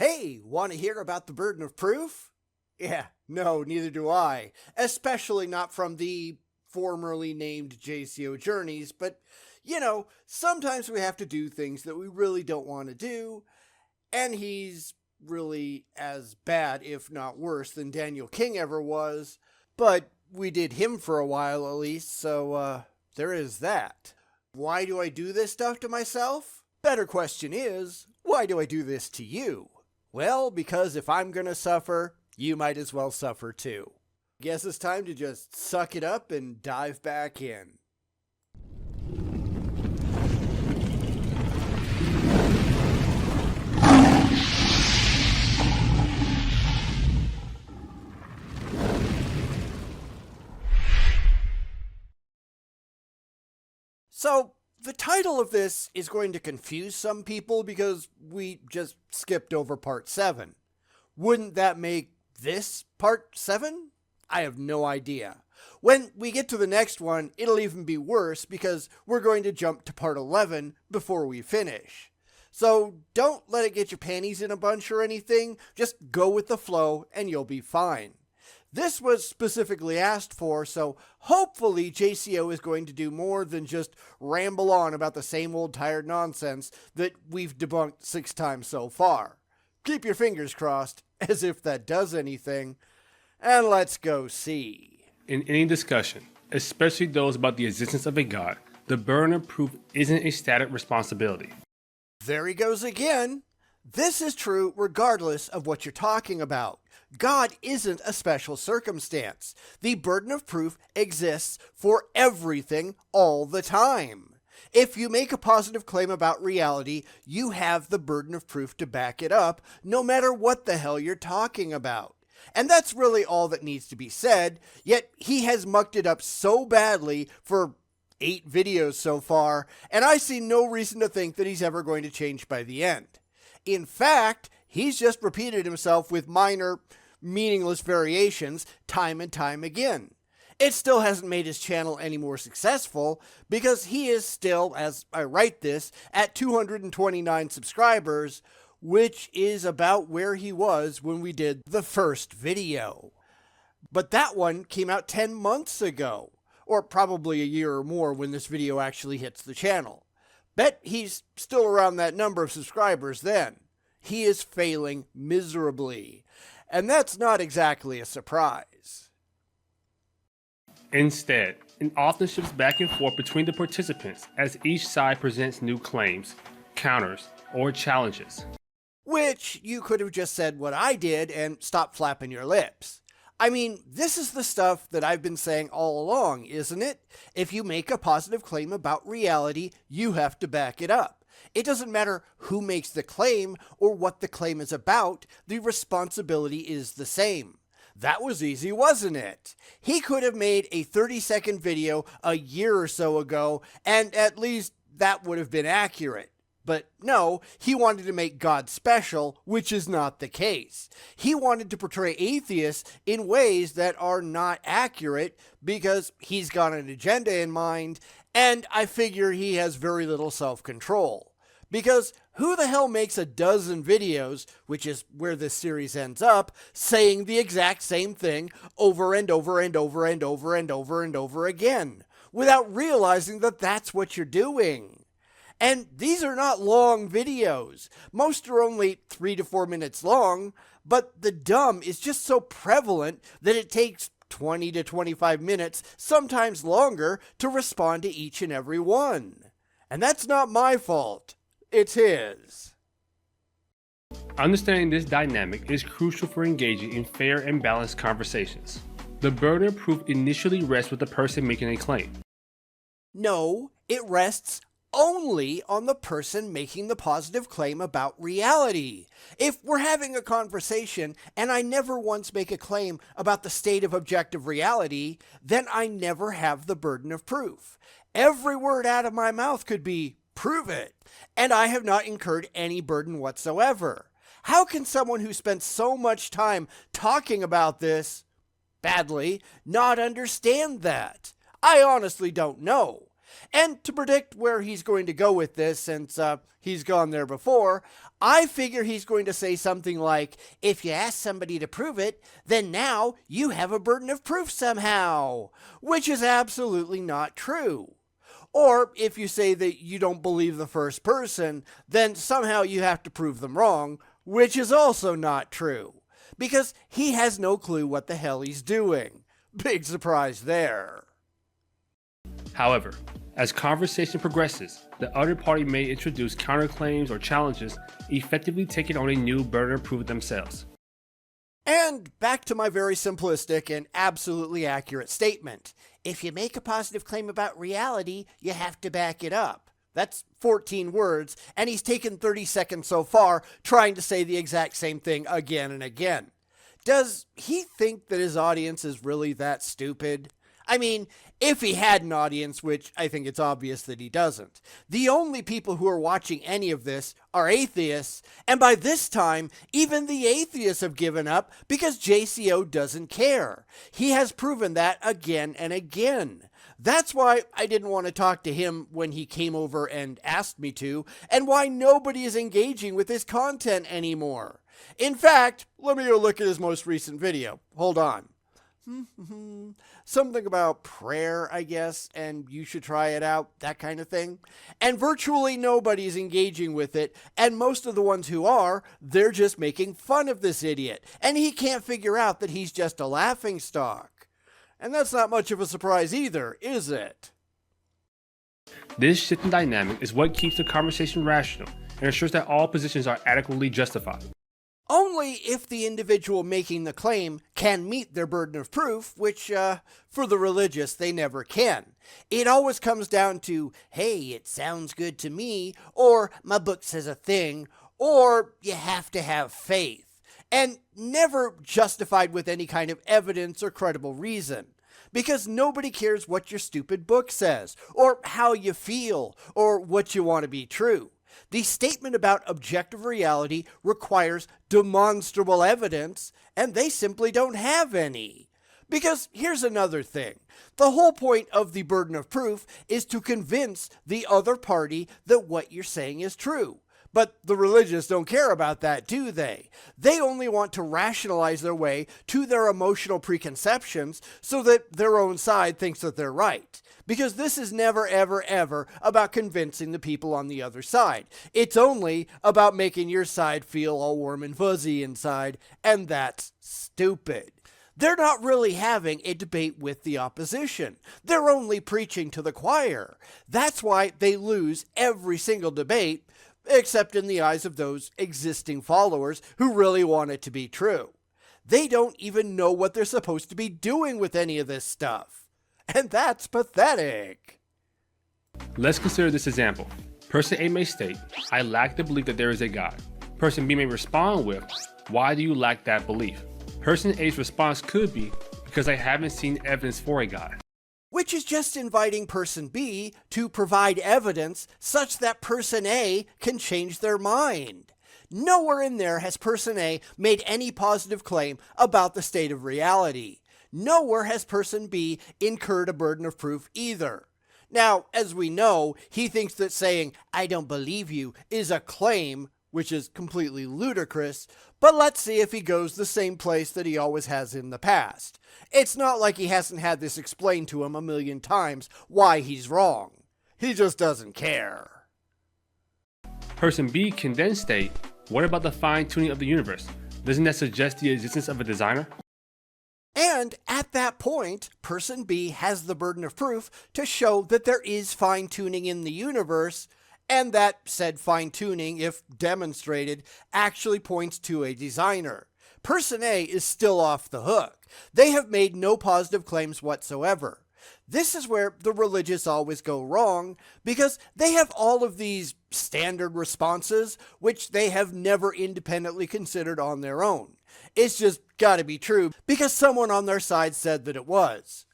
Hey, want to hear about the burden of proof? Yeah, no, neither do I. Especially not from the formerly named JCO journeys, but sometimes we have to do things that we really don't want to do, and he's really as bad, if not worse, than Daniel King ever was, but we did him for a while at least, so there is that. Why do I do this stuff to myself? Better question is, why do I do this to you? Well, because if I'm gonna suffer, you might as well suffer too. Guess it's time to just suck it up and dive back in. So, the title of this is going to confuse some people because we just skipped over part 7. Wouldn't that make this part 7? I have no idea. When we get to the next one, it'll even be worse because we're going to jump to part 11 before we finish. So don't let it get your panties in a bunch or anything, just go with the flow and you'll be fine. This was specifically asked for, so hopefully JCO is going to do more than just ramble on about the same old tired nonsense that we've debunked 6 times so far. Keep your fingers crossed, as if that does anything, and let's go see. In any discussion, especially those about the existence of a God, the burden of proof isn't a static responsibility. There he goes again. This is true regardless of what you're talking about. God isn't a special circumstance. The burden of proof exists for everything all the time. If you make a positive claim about reality, you have the burden of proof to back it up, no matter what the hell you're talking about. And that's really all that needs to be said, yet he has mucked it up so badly for 8 videos so far, and I see no reason to think that he's ever going to change by the end. In fact, he's just repeated himself with minor, meaningless variations time and time again. It still hasn't made his channel any more successful because he is still, as I write this, at 229 subscribers, which is about where he was when we did the first video. But that one came out 10 months ago, or probably a year or more when this video actually hits the channel. Bet he's still around that number of subscribers then. He is failing miserably. And that's not exactly a surprise. Instead, it often shifts back and forth between the participants as each side presents new claims, counters, or challenges. Which you could have just said what I did and stopped flapping your lips. I mean, this is the stuff that I've been saying all along, isn't it? If you make a positive claim about reality, you have to back it up. It doesn't matter who makes the claim or what the claim is about, the responsibility is the same. That was easy, wasn't it? He could have made a 30-second video a year or so ago, and at least that would have been accurate. But no, he wanted to make God special, which is not the case. He wanted to portray atheists in ways that are not accurate because he's got an agenda in mind, and I figure he has very little self-control. Because who the hell makes a dozen videos, which is where this series ends up, saying the exact same thing over and over and over and over and over and over again, without realizing that that's what you're doing? And these are not long videos. Most are only 3 to 4 minutes long, but the dumb is just so prevalent that it takes 20 to 25 minutes, sometimes longer, to respond to each and every one. And that's not my fault. It's his. Understanding this dynamic is crucial for engaging in fair and balanced conversations. The burden of proof initially rests with the person making a claim. No, it rests only on the person making the positive claim about reality. If we're having a conversation and I never once make a claim about the state of objective reality, then I never have the burden of proof. Every word out of my mouth could be, "Prove it," and I have not incurred any burden whatsoever. How can someone who spent so much time talking about this badly not understand that? I honestly don't know. And to predict where he's going to go with this, since he's gone there before, I figure he's going to say something like, if you ask somebody to prove it, then now you have a burden of proof somehow, which is absolutely not true. Or if you say that you don't believe the first person, then somehow you have to prove them wrong, which is also not true, because he has no clue what the hell he's doing. Big surprise there. However, as conversation progresses, the other party may introduce counterclaims or challenges, effectively taking on a new burden of proof themselves. And back to my very simplistic and absolutely accurate statement. If you make a positive claim about reality, you have to back it up. That's 14 words, and he's taken 30 seconds so far trying to say the exact same thing again and again. Does he think that his audience is really that stupid? I mean, if he had an audience, which I think it's obvious that he doesn't. The only people who are watching any of this are atheists, and by this time, even the atheists have given up because JCO doesn't care. He has proven that again and again. That's why I didn't want to talk to him when he came over and asked me to, and why nobody is engaging with his content anymore. In fact, let me go look at his most recent video. Hold on. Something about prayer, I guess, and you should try it out, that kind of thing. And virtually nobody's engaging with it, and most of the ones who are, they're just making fun of this idiot, and he can't figure out that he's just a laughingstock. And that's not much of a surprise either, is it? This shift in dynamic is what keeps the conversation rational and ensures that all positions are adequately justified. Only if the individual making the claim can meet their burden of proof, which, for the religious, they never can. It always comes down to, hey, it sounds good to me, or my book says a thing, or you have to have faith, and never justified with any kind of evidence or credible reason. Because nobody cares what your stupid book says, or how you feel, or what you want to be true. The statement about objective reality requires demonstrable evidence, and they simply don't have any. Because here's another thing. The whole point of the burden of proof is to convince the other party that what you're saying is true. But the religious don't care about that, do they? They only want to rationalize their way to their emotional preconceptions so that their own side thinks that they're right. Because this is never, ever, ever about convincing the people on the other side. It's only about making your side feel all warm and fuzzy inside, and that's stupid. They're not really having a debate with the opposition. They're only preaching to the choir. That's why they lose every single debate, except in the eyes of those existing followers who really want it to be true. They don't even know what they're supposed to be doing with any of this stuff. And that's pathetic. Let's consider this example. Person A may state, I lack the belief that there is a God. Person B may respond with, why do you lack that belief? Person A's response could be, because I haven't seen evidence for a God. Which is just inviting person B to provide evidence such that person A can change their mind. Nowhere in there has person A made any positive claim about the state of reality. Nowhere has person B incurred a burden of proof either. Now, as we know, he thinks that saying, I don't believe you, is a claim, which is completely ludicrous, but let's see if he goes the same place that he always has in the past. It's not like he hasn't had this explained to him a million times why he's wrong. He just doesn't care. Person B can then state, what about the fine-tuning of the universe? Doesn't that suggest the existence of a designer? And at that point, person B has the burden of proof to show that there is fine-tuning in the universe, and that said fine-tuning, if demonstrated, actually points to a designer. Person A is still off the hook. They have made no positive claims whatsoever. This is where the religious always go wrong, because they have all of these standard responses, which they have never independently considered on their own. It's just gotta be true because someone on their side said that it was.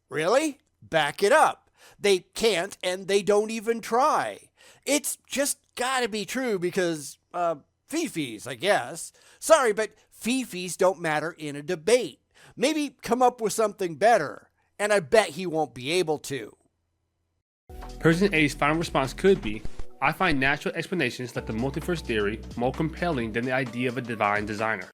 Really? Back it up. They can't, and they don't even try. It's just gotta be true because, fifis, I guess. Sorry, but fifis don't matter in a debate. Maybe come up with something better, and I bet he won't be able to. Person A's final response could be, I find natural explanations like the multiverse theory more compelling than the idea of a divine designer.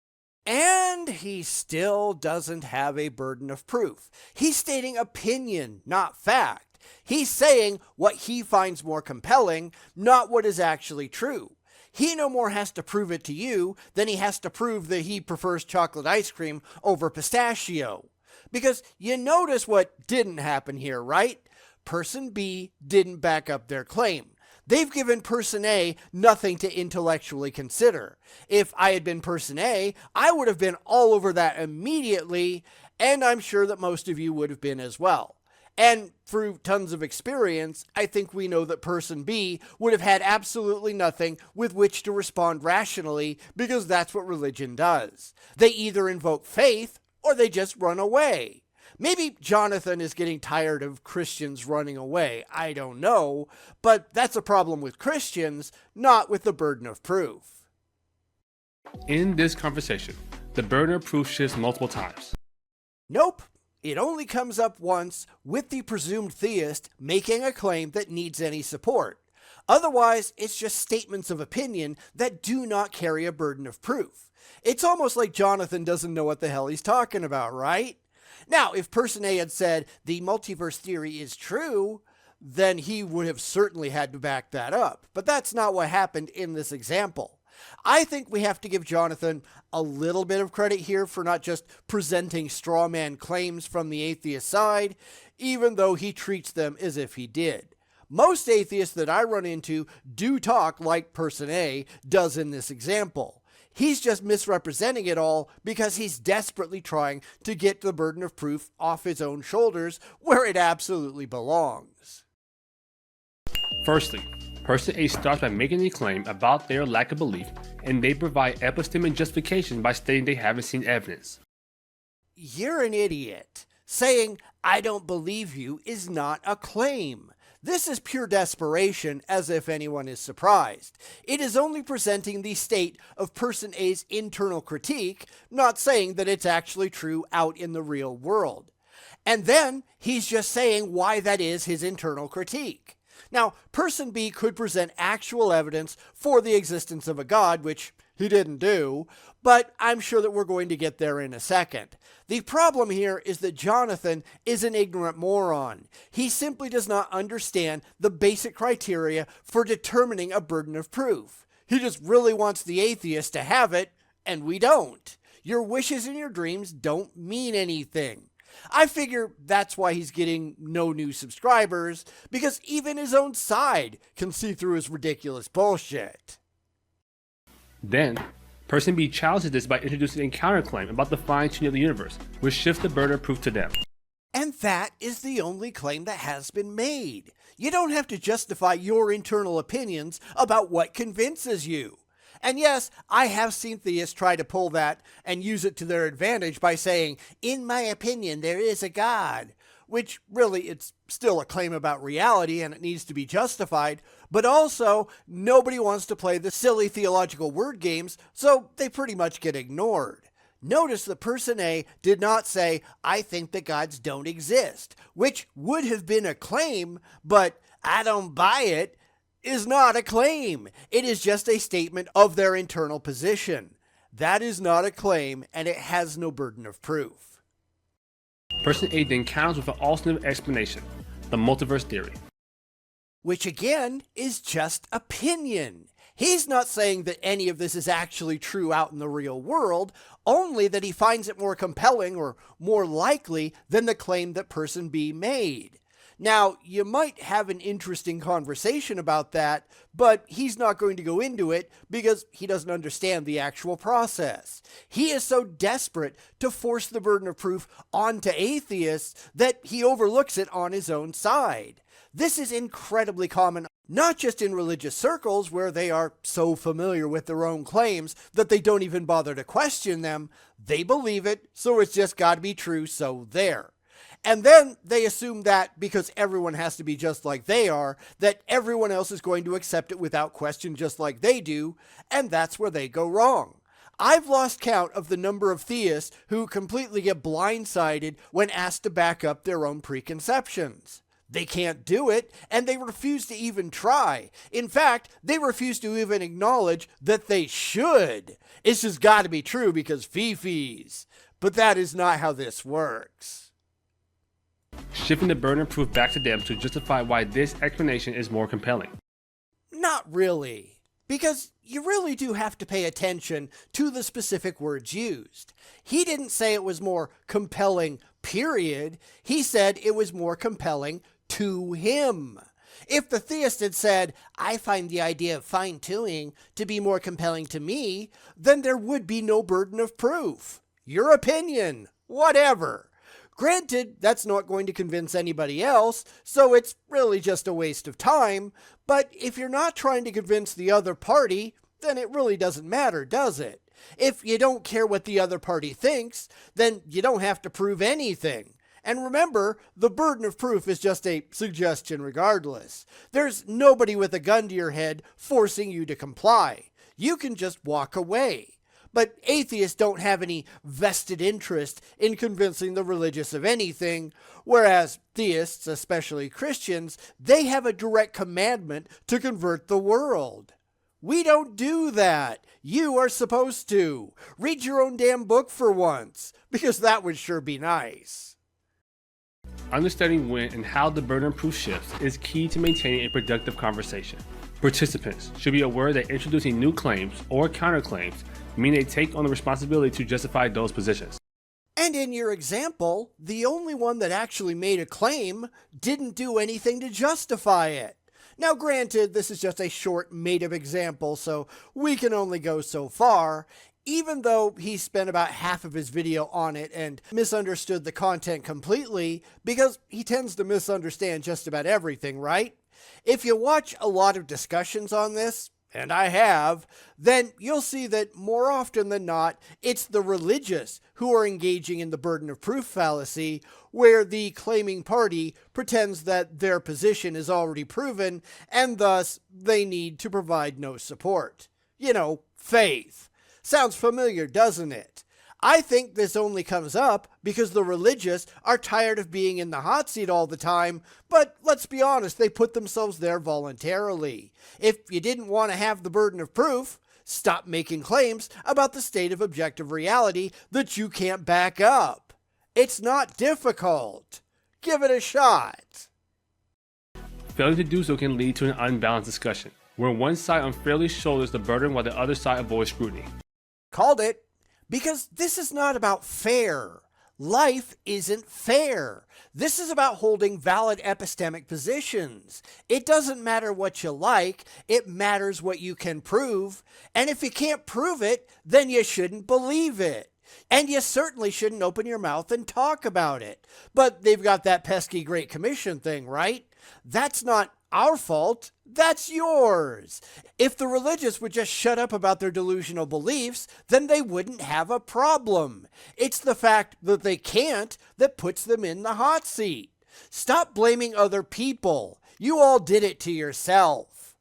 And he still doesn't have a burden of proof. He's stating opinion, not fact. He's saying what he finds more compelling, not what is actually true. He no more has to prove it to you than he has to prove that he prefers chocolate ice cream over pistachio. Because you notice what didn't happen here, right? Person B didn't back up their claim. They've given person A nothing to intellectually consider. If I had been person A, I would have been all over that immediately, and I'm sure that most of you would have been as well. And through tons of experience, I think we know that person B would have had absolutely nothing with which to respond rationally, because that's what religion does. They either invoke faith or they just run away. Maybe Jonathan is getting tired of Christians running away, I don't know, but that's a problem with Christians, not with the burden of proof. In this conversation, the burden of proof shifts multiple times. Nope, it only comes up once with the presumed theist making a claim that needs any support. Otherwise, it's just statements of opinion that do not carry a burden of proof. It's almost like Jonathan doesn't know what the hell he's talking about, right? Now, if person A had said the multiverse theory is true, then he would have certainly had to back that up. But that's not what happened in this example. I think we have to give Jonathan a little bit of credit here for not just presenting straw man claims from the atheist side, even though he treats them as if he did. Most atheists that I run into do talk like person A does in this example. He's just misrepresenting it all because he's desperately trying to get the burden of proof off his own shoulders where it absolutely belongs. Firstly, person A starts by making a claim about their lack of belief, and they provide epistemic justification by stating they haven't seen evidence. You're an idiot. Saying, I don't believe you is not a claim. This is pure desperation, as if anyone is surprised. It is only presenting the state of person A's internal critique, not saying that it's actually true out in the real world. And then he's just saying why that is his internal critique. Now, person B could present actual evidence for the existence of a God, which he didn't do, but I'm sure that we're going to get there in a second. The problem here is that Jonathan is an ignorant moron. He simply does not understand the basic criteria for determining a burden of proof. He just really wants the atheist to have it, and we don't. Your wishes and your dreams don't mean anything. I figure that's why he's getting no new subscribers, because even his own side can see through his ridiculous bullshit. Then, person B challenges this by introducing a counterclaim about the fine-tuning of the universe, which shifts the burden of proof to them. And that is the only claim that has been made. You don't have to justify your internal opinions about what convinces you. And yes, I have seen theists try to pull that and use it to their advantage by saying, in my opinion, there is a God, which really it's still a claim about reality and it needs to be justified, but also nobody wants to play the silly theological word games, so they pretty much get ignored. Notice that person A did not say, I think that gods don't exist, which would have been a claim, but I don't buy it is not a claim. It is just a statement of their internal position. That is not a claim, and it has no burden of proof. Person A then counters with an alternative explanation, the multiverse theory. Which again is just opinion. He's not saying that any of this is actually true out in the real world, only that he finds it more compelling or more likely than the claim that person B made. Now, you might have an interesting conversation about that, but he's not going to go into it because he doesn't understand the actual process. He is so desperate to force the burden of proof onto atheists that he overlooks it on his own side. This is incredibly common, not just in religious circles where they are so familiar with their own claims that they don't even bother to question them. They believe it, so it's just got to be true, so there. And then they assume that because everyone has to be just like they are, that everyone else is going to accept it without question just like they do, and that's where they go wrong. I've lost count of the number of theists who completely get blindsided when asked to back up their own preconceptions. They can't do it, and they refuse to even try. In fact, they refuse to even acknowledge that they should. It's just got to be true because fifis. But that is not how this works. Shifting the burden of proof back to them to justify why this explanation is more compelling. Not really. Because you really do have to pay attention to the specific words used. He didn't say it was more compelling, period. He said it was more compelling to him. If the theist had said, I find the idea of fine-tuning to be more compelling to me, then there would be no burden of proof. Your opinion, whatever. Granted, that's not going to convince anybody else, so it's really just a waste of time, but if you're not trying to convince the other party, then it really doesn't matter, does it? If you don't care what the other party thinks, then you don't have to prove anything. And remember, the burden of proof is just a suggestion regardless. There's nobody with a gun to your head forcing you to comply. You can just walk away. But atheists don't have any vested interest in convincing the religious of anything, whereas theists, especially Christians, they have a direct commandment to convert the world. We don't do that. You are supposed to. Read your own damn book for once, because that would sure be nice. Understanding when and how the burden of proof shifts is key to maintaining a productive conversation. Participants should be aware that introducing new claims or counterclaims mean they take on the responsibility to justify those positions. And in your example, the only one that actually made a claim didn't do anything to justify it. Now granted, this is just a short made-up example, so we can only go so far, even though he spent about half of his video on it and misunderstood the content completely, because he tends to misunderstand just about everything, right? If you watch a lot of discussions on this, and I have, then you'll see that more often than not, it's the religious who are engaging in the burden of proof fallacy, where the claiming party pretends that their position is already proven, and thus they need to provide no support. You know, faith. Sounds familiar, doesn't it? I think this only comes up because the religious are tired of being in the hot seat all the time, but let's be honest, they put themselves there voluntarily. If you didn't want to have the burden of proof, stop making claims about the state of objective reality that you can't back up. It's not difficult. Give it a shot. Failure to do so can lead to an unbalanced discussion, where one side unfairly shoulders the burden while the other side avoids scrutiny. Called it. Because this is not about fair. Life isn't fair. This is about holding valid epistemic positions. It doesn't matter what you like, it matters what you can prove. And if you can't prove it, then you shouldn't believe it. And you certainly shouldn't open your mouth and talk about it. But they've got that pesky Great Commission thing, right? That's not our fault. That's yours. If the religious would just shut up about their delusional beliefs, then they wouldn't have a problem. It's the fact that they can't that puts them in the hot seat. Stop blaming other people. You all did it to yourself.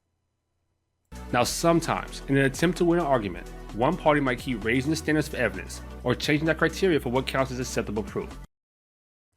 Now sometimes, in an attempt to win an argument, one party might keep raising the standards of evidence or changing the criteria for what counts as acceptable proof.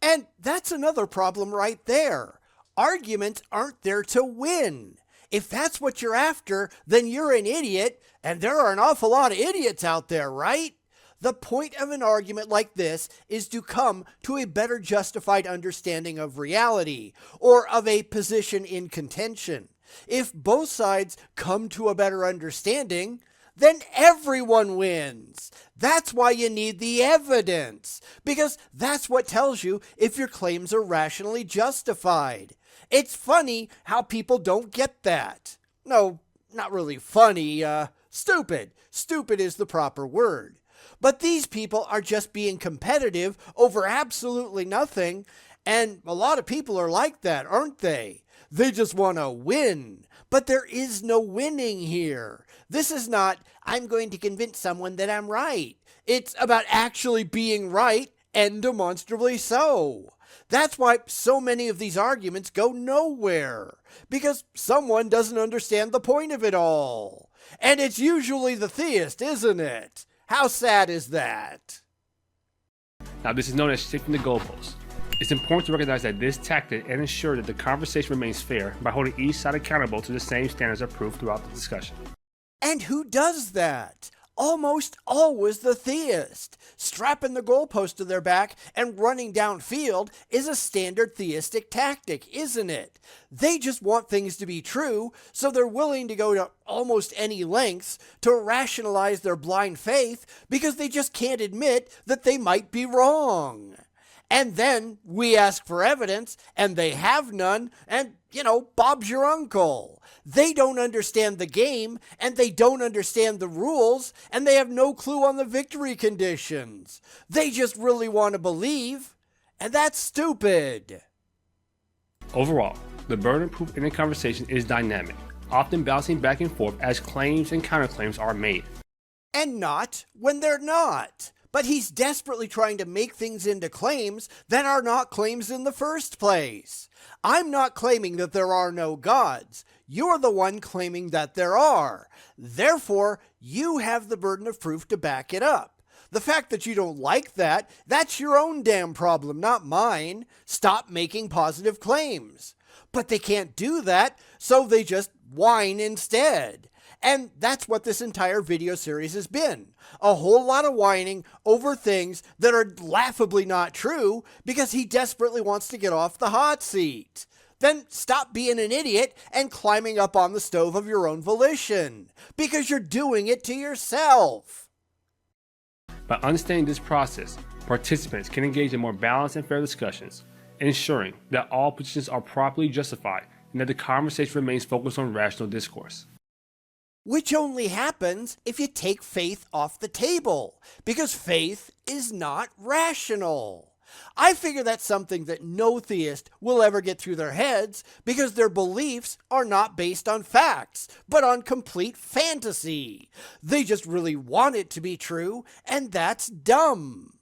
And that's another problem right there. Arguments aren't there to win. If that's what you're after, then you're an idiot, and there are an awful lot of idiots out there, right? The point of an argument like this is to come to a better justified understanding of reality, or of a position in contention. If both sides come to a better understanding, then everyone wins. That's why you need the evidence, because that's what tells you if your claims are rationally justified. It's funny how people don't get that. No, not really funny, stupid. Stupid is the proper word. But these people are just being competitive over absolutely nothing, and a lot of people are like that, aren't they? They just want to win. But there is no winning here. This is not, I'm going to convince someone that I'm right. It's about actually being right, and demonstrably so. That's why so many of these arguments go nowhere, because someone doesn't understand the point of it all. And it's usually the theist, isn't it? How sad is that? Now this is known as shifting the goalposts. It's important to recognize that this tactic and ensure that the conversation remains fair by holding each side accountable to the same standards of proof throughout the discussion. And who does that? Almost always the theist. Strapping the goalpost to their back and running downfield is a standard theistic tactic, isn't it? They just want things to be true, so they're willing to go to almost any lengths to rationalize their blind faith because they just can't admit that they might be wrong. And then we ask for evidence, and they have none, and, Bob's your uncle. They don't understand the game, and they don't understand the rules, and they have no clue on the victory conditions. They just really want to believe, and that's stupid. Overall, the burden of proof in a conversation is dynamic, often bouncing back and forth as claims and counterclaims are made. And not when they're not. But he's desperately trying to make things into claims that are not claims in the first place. I'm not claiming that there are no gods. You're the one claiming that there are. Therefore, you have the burden of proof to back it up. The fact that you don't like that, that's your own damn problem, not mine. Stop making positive claims. But they can't do that, so they just whine instead. And that's what this entire video series has been. A whole lot of whining over things that are laughably not true because he desperately wants to get off the hot seat. Then stop being an idiot and climbing up on the stove of your own volition, because you're doing it to yourself. By understanding this process, participants can engage in more balanced and fair discussions, ensuring that all positions are properly justified and that the conversation remains focused on rational discourse. Which only happens if you take faith off the table, because faith is not rational. I figure that's something that no theist will ever get through their heads because their beliefs are not based on facts, but on complete fantasy. They just really want it to be true, and that's dumb.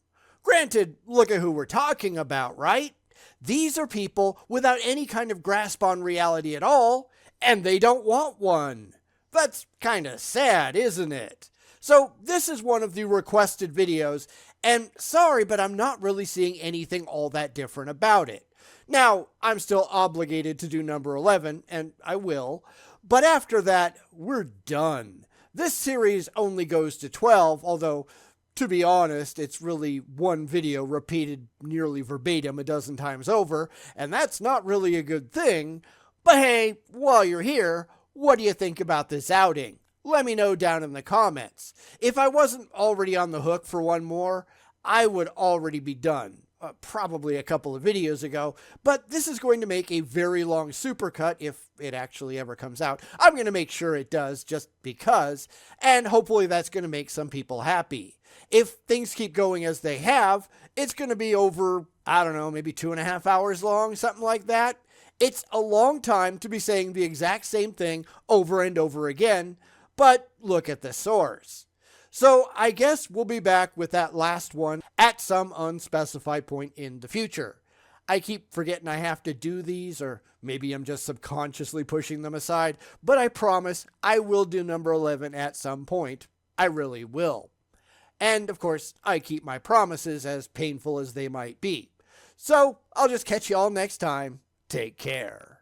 Granted, look at who we're talking about, right? These are people without any kind of grasp on reality at all, and they don't want one. That's kind of sad, isn't it? So this is one of the requested videos, and sorry, but I'm not really seeing anything all that different about it. Now, I'm still obligated to do number 11, and I will, but after that, we're done. This series only goes to 12, although, to be honest, it's really one video repeated nearly verbatim a dozen times over, and that's not really a good thing. But hey, while you're here, what do you think about this outing? Let me know down in the comments. If I wasn't already on the hook for one more, I would already be done. Probably a couple of videos ago, but this is going to make a very long supercut if it actually ever comes out. I'm going to make sure it does just because, and hopefully that's going to make some people happy. If things keep going as they have, it's going to be over, I don't know, maybe 2.5 hours long, something like that. It's a long time to be saying the exact same thing over and over again, but look at the source. So I guess we'll be back with that last one at some unspecified point in the future. I keep forgetting I have to do these, or maybe I'm just subconsciously pushing them aside, but I promise I will do number 11 at some point. I really will. And of course, I keep my promises, as painful as they might be. So I'll just catch you all next time. Take care.